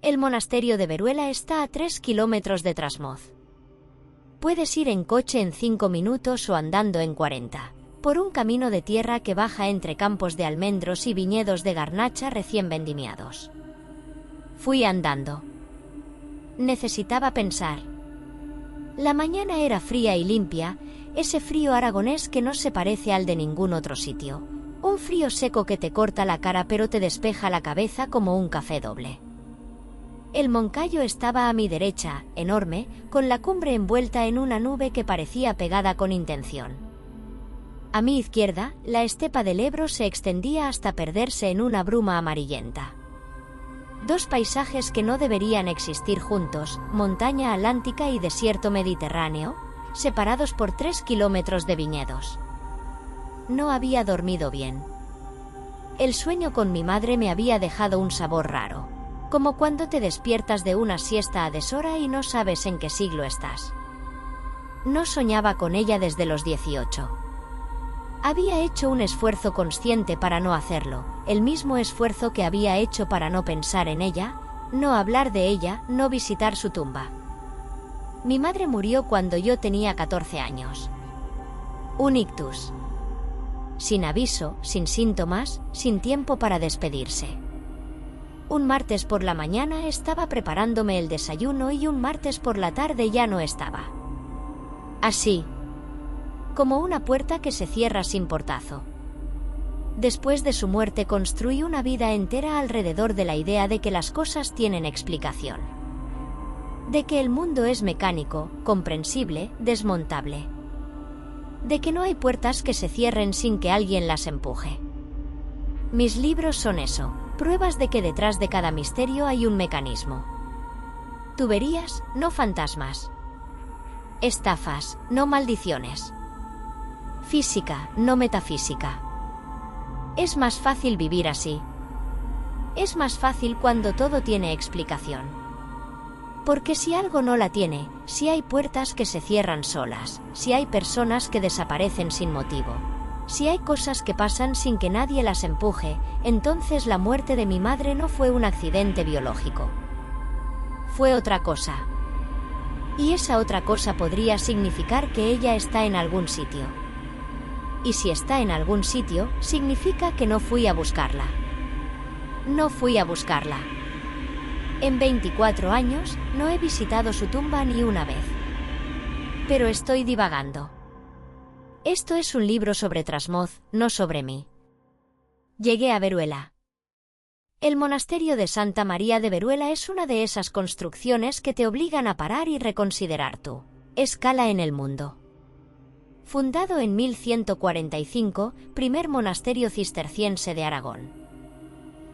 El monasterio de Veruela está a 3 kilómetros de Trasmoz. Puedes ir en coche en 5 minutos o andando en 40, por un camino de tierra que baja entre campos de almendros y viñedos de garnacha recién vendimiados. Fui andando. Necesitaba pensar. La mañana era fría y limpia, ese frío aragonés que no se parece al de ningún otro sitio. Un frío seco que te corta la cara pero te despeja la cabeza como un café doble. El Moncayo estaba a mi derecha, enorme, con la cumbre envuelta en una nube que parecía pegada con intención. A mi izquierda, la estepa del Ebro se extendía hasta perderse en una bruma amarillenta. Dos paisajes que no deberían existir juntos, montaña atlántica y desierto mediterráneo, separados por 3 kilómetros de viñedos. No había dormido bien. El sueño con mi madre me había dejado un sabor raro, como cuando te despiertas de una siesta a deshora y no sabes en qué siglo estás. No soñaba con ella desde los 18. Había hecho un esfuerzo consciente para no hacerlo, el mismo esfuerzo que había hecho para no pensar en ella, no hablar de ella, no visitar su tumba. Mi madre murió cuando yo tenía 14 años. Un ictus. Sin aviso, sin síntomas, sin tiempo para despedirse. Un martes por la mañana estaba preparándome el desayuno y un martes por la tarde ya no estaba. Así, como una puerta que se cierra sin portazo. Después de su muerte construí una vida entera alrededor de la idea de que las cosas tienen explicación. De que el mundo es mecánico, comprensible, desmontable. De que no hay puertas que se cierren sin que alguien las empuje. Mis libros son eso, pruebas de que detrás de cada misterio hay un mecanismo. Tuberías, no fantasmas. Estafas, no maldiciones. Física, no metafísica. Es más fácil vivir así. Es más fácil cuando todo tiene explicación. Porque si algo no la tiene, si hay puertas que se cierran solas, si hay personas que desaparecen sin motivo, si hay cosas que pasan sin que nadie las empuje, entonces la muerte de mi madre no fue un accidente biológico. Fue otra cosa. Y esa otra cosa podría significar que ella está en algún sitio. Y si está en algún sitio, significa que no fui a buscarla. No fui a buscarla. En 24 años, no he visitado su tumba ni una vez. Pero estoy divagando. Esto es un libro sobre Trasmoz, no sobre mí. Llegué a Veruela. El monasterio de Santa María de Veruela es una de esas construcciones que te obligan a parar y reconsiderar tu escala en el mundo. Fundado en 1145, primer monasterio cisterciense de Aragón.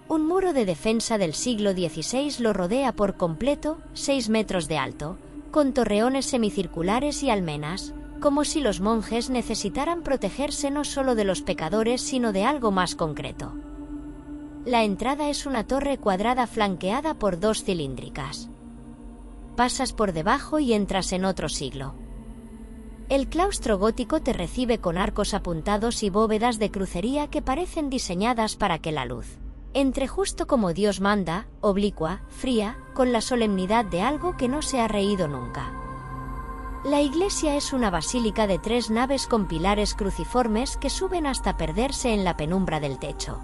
Un muro de defensa del siglo XVI lo rodea por completo, 6 metros de alto, con torreones semicirculares y almenas, como si los monjes necesitaran protegerse no solo de los pecadores sino de algo más concreto. La entrada es una torre cuadrada flanqueada por 2 cilíndricas. Pasas por debajo y entras en otro siglo. El claustro gótico te recibe con arcos apuntados y bóvedas de crucería que parecen diseñadas para que la luz entre justo como Dios manda, oblicua, fría, con la solemnidad de algo que no se ha reído nunca. La iglesia es una basílica de 3 naves con pilares cruciformes que suben hasta perderse en la penumbra del techo.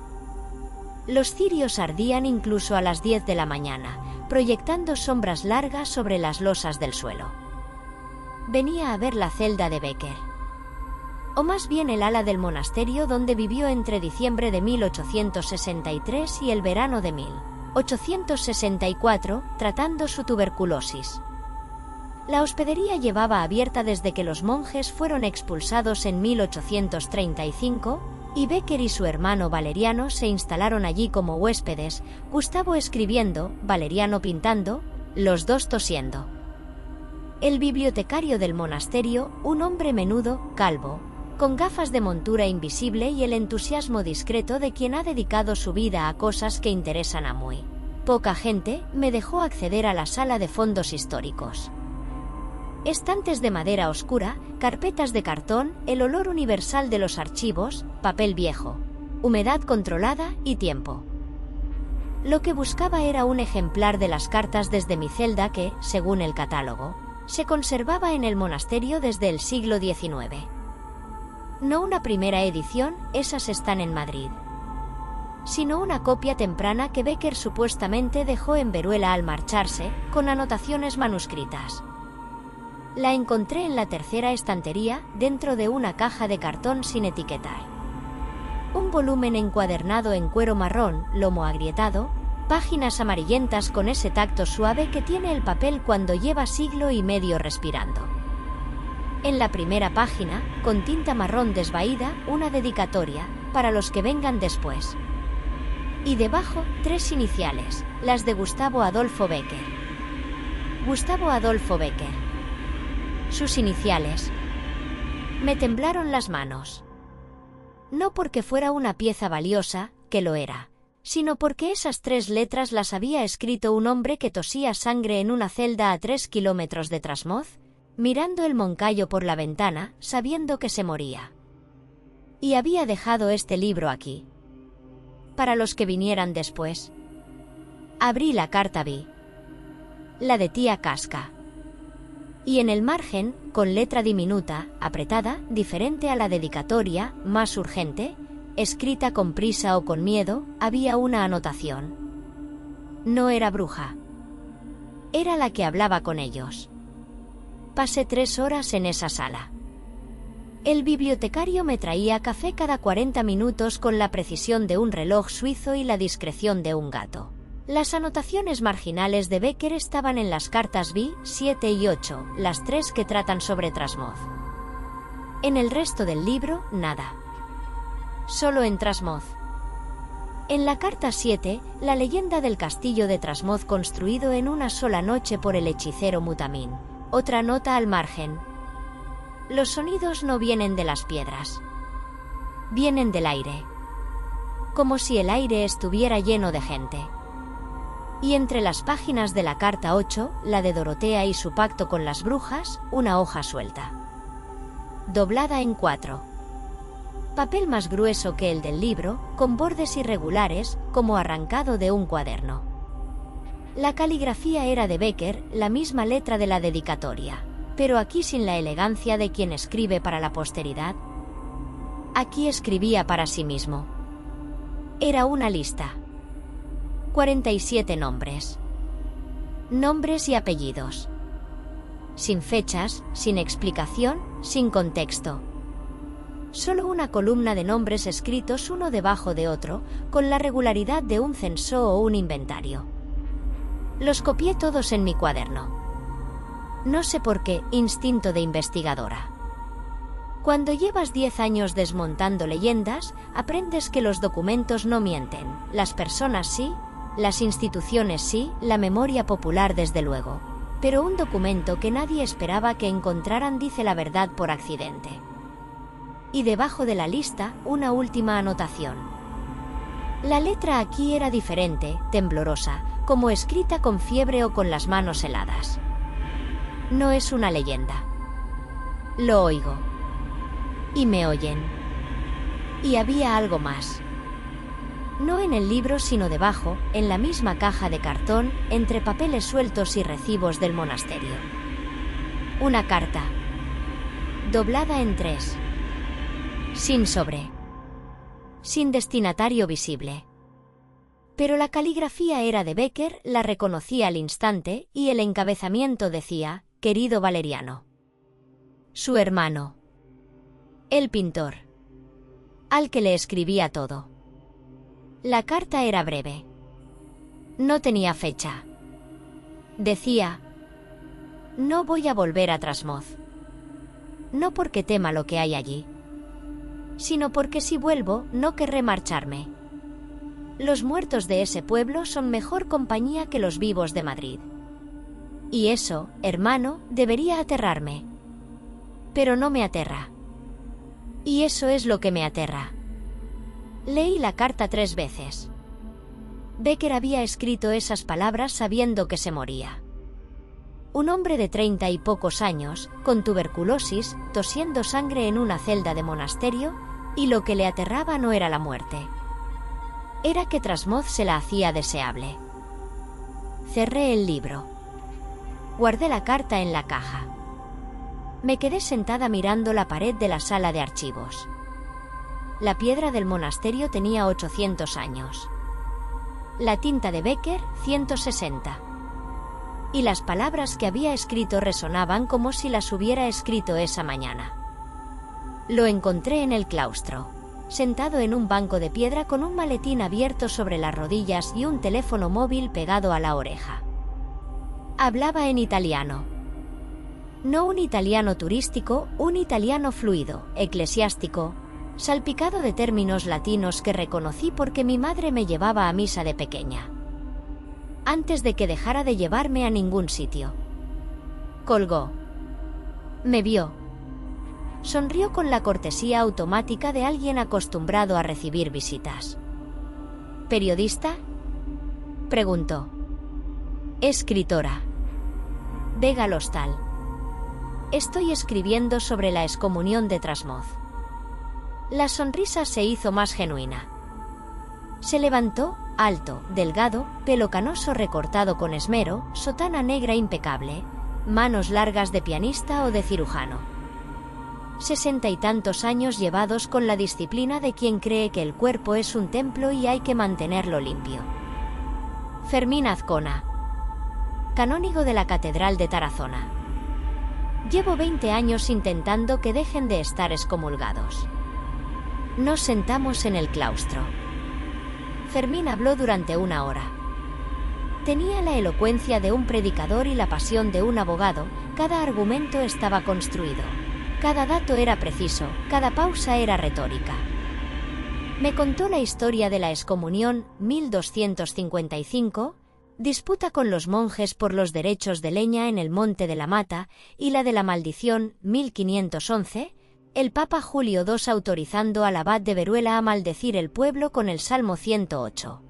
Los cirios ardían incluso a las 10 de la mañana, proyectando sombras largas sobre las losas del suelo. Venía a ver la celda de Becker. O más bien el ala del monasterio donde vivió entre diciembre de 1863 y el verano de 1864, tratando su tuberculosis. La hospedería llevaba abierta desde que los monjes fueron expulsados en 1835, y Becker y su hermano Valeriano se instalaron allí como huéspedes, Gustavo escribiendo, Valeriano pintando, los dos tosiendo. El bibliotecario del monasterio, un hombre menudo, calvo, con gafas de montura invisible y el entusiasmo discreto de quien ha dedicado su vida a cosas que interesan a muy poca gente, me dejó acceder a la sala de fondos históricos. Estantes de madera oscura, carpetas de cartón, el olor universal de los archivos, papel viejo, humedad controlada y tiempo. Lo que buscaba era un ejemplar de las cartas desde mi celda que, según el catálogo, se conservaba en el monasterio desde el siglo XIX. No una primera edición, esas están en Madrid, sino una copia temprana que Becker supuestamente dejó en Veruela al marcharse, con anotaciones manuscritas. La encontré en la tercera estantería, dentro de una caja de cartón sin etiquetar. Un volumen encuadernado en cuero marrón, lomo agrietado, páginas amarillentas con ese tacto suave que tiene el papel cuando lleva siglo y medio respirando. En la primera página, con tinta marrón desvaída, una dedicatoria, para los que vengan después. Y debajo, 3 iniciales, las de Gustavo Adolfo Becker. Gustavo Adolfo Becker. Sus iniciales. Me temblaron las manos. No porque fuera una pieza valiosa, que lo era, sino porque esas 3 letras las había escrito un hombre que tosía sangre en una celda a 3 kilómetros de Trasmoz, mirando el Moncayo por la ventana, sabiendo que se moría. Y había dejado este libro aquí. Para los que vinieran después. Abrí la carta, vi la de tía Casca. Y en el margen, con letra diminuta, apretada, diferente a la dedicatoria, más urgente, escrita con prisa o con miedo, había una anotación. No era bruja. Era la que hablaba con ellos. Pasé 3 horas en esa sala. El bibliotecario me traía café cada 40 minutos con la precisión de un reloj suizo y la discreción de un gato. Las anotaciones marginales de Becker estaban en las cartas B, 7 y 8, las 3 que tratan sobre Trasmoz. En el resto del libro, nada. Solo en Trasmoz. En la carta 7, la leyenda del castillo de Trasmoz construido en una sola noche por el hechicero Mutamín. Otra nota al margen. Los sonidos no vienen de las piedras. Vienen del aire. Como si el aire estuviera lleno de gente. Y entre las páginas de la carta 8, la de Dorotea y su pacto con las brujas, una hoja suelta. Doblada en 4. Papel más grueso que el del libro, con bordes irregulares, como arrancado de un cuaderno. La caligrafía era de Becker, la misma letra de la dedicatoria, pero aquí sin la elegancia de quien escribe para la posteridad. Aquí escribía para sí mismo. Era una lista. 47 nombres. Nombres y apellidos. Sin fechas, sin explicación, sin contexto. Solo una columna de nombres escritos uno debajo de otro, con la regularidad de un censo o un inventario. Los copié todos en mi cuaderno. No sé por qué, instinto de investigadora. Cuando llevas 10 años desmontando leyendas, aprendes que los documentos no mienten, las personas sí, las instituciones sí, la memoria popular desde luego. Pero un documento que nadie esperaba que encontraran dice la verdad por accidente. Y debajo de la lista, una última anotación. La letra aquí era diferente, temblorosa, como escrita con fiebre o con las manos heladas. No es una leyenda. Lo oigo. Y me oyen. Y había algo más. No en el libro sino debajo, en la misma caja de cartón, entre papeles sueltos y recibos del monasterio. Una carta. Doblada en 3. Sin sobre. Sin destinatario visible. Pero la caligrafía era de Becker, la reconocí al instante, y el encabezamiento decía, querido Valeriano. Su hermano. El pintor. Al que le escribía todo. La carta era breve. No tenía fecha. Decía, no voy a volver a Trasmoz. No porque tema lo que hay allí, sino porque si vuelvo no querré marcharme. Los muertos de ese pueblo son mejor compañía que los vivos de Madrid. Y eso, hermano, debería aterrarme. Pero no me aterra. Y eso es lo que me aterra. Leí la carta 3 veces. Becker había escrito esas palabras sabiendo que se moría. Un hombre de 30 y pocos años, con tuberculosis, tosiendo sangre en una celda de monasterio, y lo que le aterraba no era la muerte. era que Trasmoz se la hacía deseable. Cerré el libro. Guardé la carta en la caja. Me quedé sentada mirando la pared de la sala de archivos. La piedra del monasterio tenía 800 años. La tinta de Becker, 160. Y las palabras que había escrito resonaban como si las hubiera escrito esa mañana. Lo encontré en el claustro, sentado en un banco de piedra con un maletín abierto sobre las rodillas y un teléfono móvil pegado a la oreja. Hablaba en italiano. No un italiano turístico, un italiano fluido, eclesiástico, salpicado de términos latinos que reconocí porque mi madre me llevaba a misa de pequeña, antes de que dejara de llevarme a ningún sitio. Colgó. Me vio. Sonrió con la cortesía automática de alguien acostumbrado a recibir visitas. ¿Periodista?, preguntó. Escritora. Vega Lostal. Estoy escribiendo sobre la excomunión de Trasmoz. La sonrisa se hizo más genuina. Se levantó, alto, delgado, pelo canoso recortado con esmero, sotana negra impecable, manos largas de pianista o de cirujano. 60 y tantos años llevados con la disciplina de quien cree que el cuerpo es un templo y hay que mantenerlo limpio. Fermín Azcona, canónigo de la Catedral de Tarazona. Llevo 20 años intentando que dejen de estar excomulgados. Nos sentamos en el claustro. Fermín habló durante 1 hora. Tenía la elocuencia de un predicador y la pasión de un abogado, cada argumento estaba construido. Cada dato era preciso, cada pausa era retórica. Me contó la historia de la excomunión, 1255, disputa con los monjes por los derechos de leña en el Monte de la Mata, y la de la maldición, 1511, el Papa Julio II autorizando al abad de Veruela a maldecir el pueblo con el Salmo 108.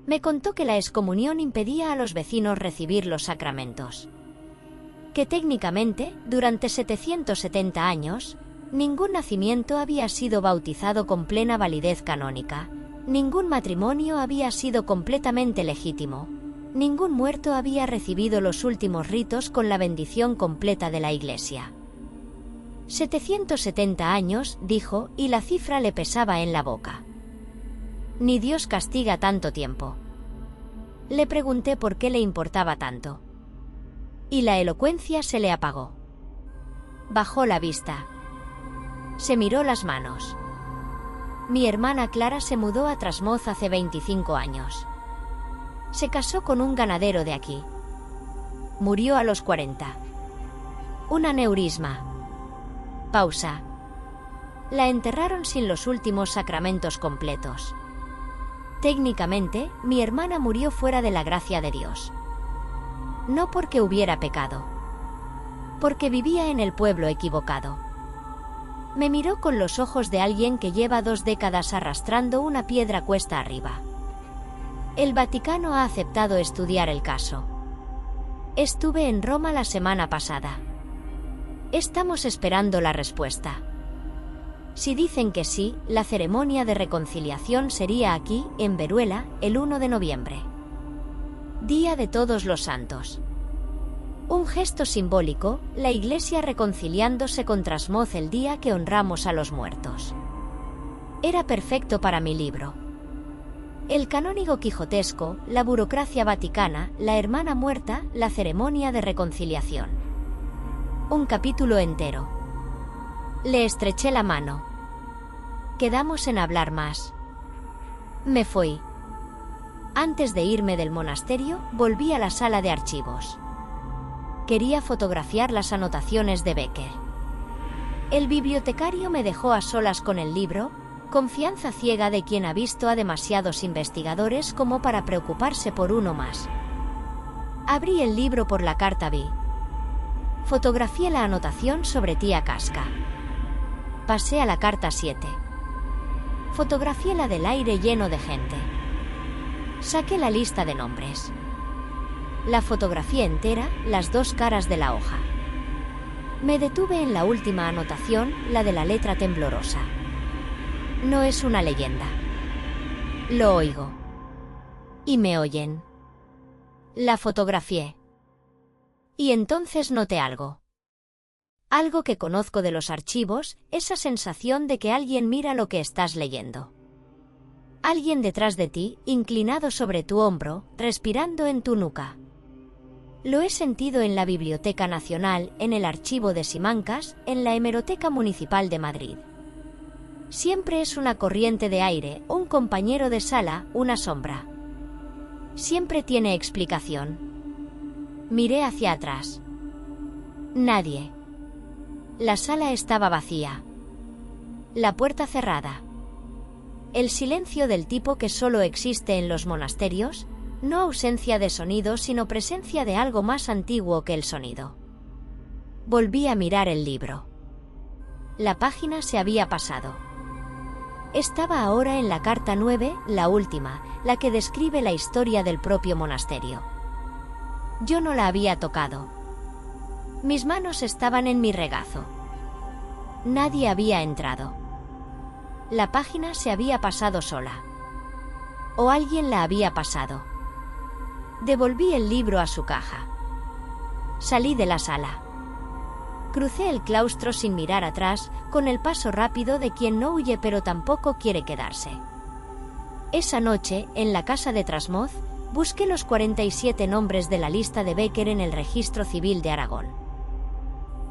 Me contó que la excomunión impedía a los vecinos recibir los sacramentos. Que técnicamente, durante 770 años, ningún nacimiento había sido bautizado con plena validez canónica, ningún matrimonio había sido completamente legítimo, ningún muerto había recibido los últimos ritos con la bendición completa de la Iglesia. 770 años, dijo, y la cifra le pesaba en la boca. Ni Dios castiga tanto tiempo. Le pregunté por qué le importaba tanto. Y la elocuencia se le apagó. Bajó la vista. Se miró las manos. Mi hermana Clara se mudó a Trasmoz hace 25 años. Se casó con un ganadero de aquí. Murió a los 40. Un aneurisma. Pausa. La enterraron sin los últimos sacramentos completos. Técnicamente, mi hermana murió fuera de la gracia de Dios. No porque hubiera pecado. Porque vivía en el pueblo equivocado. Me miró con los ojos de alguien que lleva 2 décadas arrastrando una piedra cuesta arriba. El Vaticano ha aceptado estudiar el caso. Estuve en Roma la semana pasada. Estamos esperando la respuesta. Si dicen que sí, la ceremonia de reconciliación sería aquí, en Veruela, el 1 de noviembre. Día de Todos los Santos. Un gesto simbólico, la Iglesia reconciliándose con Trasmoz el día que honramos a los muertos. Era perfecto para mi libro. El canónigo quijotesco, la burocracia vaticana, la hermana muerta, la ceremonia de reconciliación. Un capítulo entero. Le estreché la mano. Quedamos en hablar más. Me fui. Antes de irme del monasterio, volví a la sala de archivos. Quería fotografiar las anotaciones de Becker. El bibliotecario me dejó a solas con el libro, confianza ciega de quien ha visto a demasiados investigadores como para preocuparse por uno más. Abrí el libro por la carta B. Fotografié la anotación sobre tía Casca. Pasé a la carta 7. Fotografié la del aire lleno de gente. Saqué la lista de nombres. La fotografié entera, las 2 caras de la hoja. Me detuve en la última anotación, la de la letra temblorosa. No es una leyenda. Lo oigo. Y me oyen. La fotografié. Y entonces noté algo. Algo que conozco de los archivos, esa sensación de que alguien mira lo que estás leyendo. Alguien detrás de ti, inclinado sobre tu hombro, respirando en tu nuca. Lo he sentido en la Biblioteca Nacional, en el Archivo de Simancas, en la Hemeroteca Municipal de Madrid. Siempre es una corriente de aire, un compañero de sala, una sombra. Siempre tiene explicación. Miré hacia atrás. Nadie. La sala estaba vacía. La puerta cerrada. El silencio del tipo que solo existe en los monasterios, no ausencia de sonido sino presencia de algo más antiguo que el sonido. Volví a mirar el libro. La página se había pasado. Estaba ahora en la carta 9, la última, la que describe la historia del propio monasterio. Yo no la había tocado. Mis manos estaban en mi regazo. Nadie había entrado. La página se había pasado sola. O alguien la había pasado. Devolví el libro a su caja. Salí de la sala. Crucé el claustro sin mirar atrás, con el paso rápido de quien no huye pero tampoco quiere quedarse. Esa noche, en la casa de Trasmoz, busqué los 47 nombres de la lista de Bécquer en el Registro Civil de Aragón.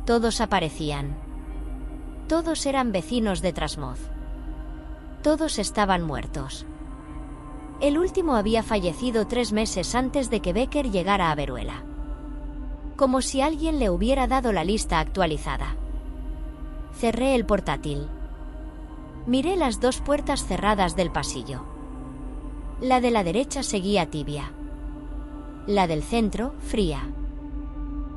Todos aparecían. Todos eran vecinos de Trasmoz. Todos estaban muertos. El último había fallecido 3 meses antes de que Bécquer llegara a Veruela. Como si alguien le hubiera dado la lista actualizada. Cerré el portátil. Miré las 2 puertas cerradas del pasillo. La de la derecha seguía tibia. La del centro, fría.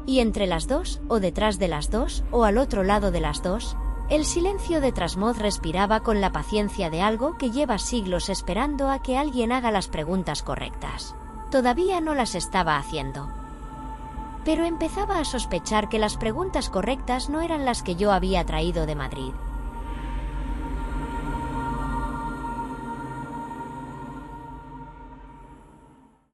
Y entre las 2, o detrás de las 2, o al otro lado de las 2, el silencio de Trasmoz respiraba con la paciencia de algo que lleva siglos esperando a que alguien haga las preguntas correctas. Todavía no las estaba haciendo. Pero empezaba a sospechar que las preguntas correctas no eran las que yo había traído de Madrid,